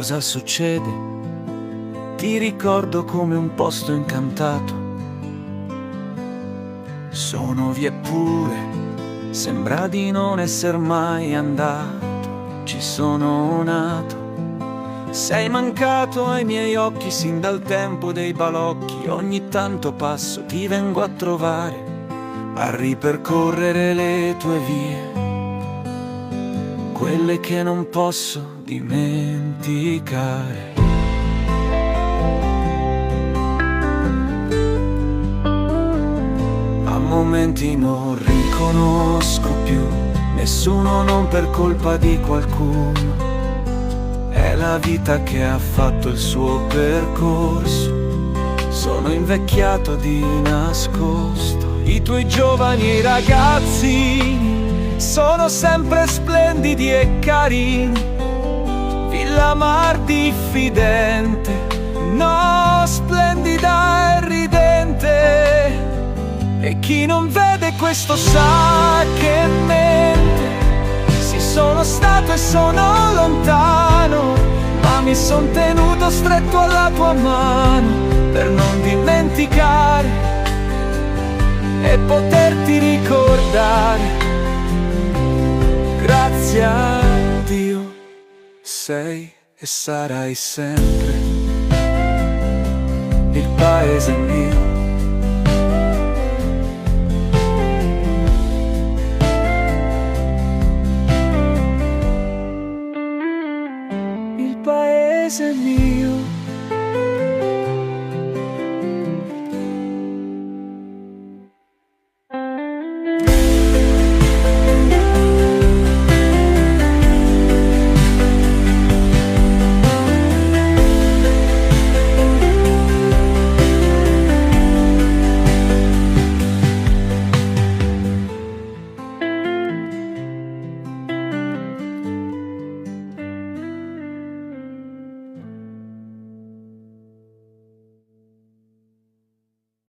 Cosa succede? Ti ricordo come un posto incantato. Sono via eppure sembra di non esser mai andato. Ci sono nato. Sei mancato ai miei occhi sin dal tempo dei balocchi. Ogni tanto passo, ti vengo a trovare, a ripercorrere le tue vie, quelle che non posso dimenticare. A momenti non riconosco più nessuno, non per colpa di qualcuno. È la vita che ha fatto il suo percorso. Sono invecchiato di nascosto. I tuoi giovani ragazzini sono sempre splendidi e carini. Villa Mar diffidente, no, splendida e ridente. E chi non vede questo sa che mente. Sì, sono stato e sono lontano, ma mi son tenuto stretto alla tua mano per non dimenticare e poterti ricordare. Grazie a Dio sei e sarai sempre il paese mio. Il paese mio.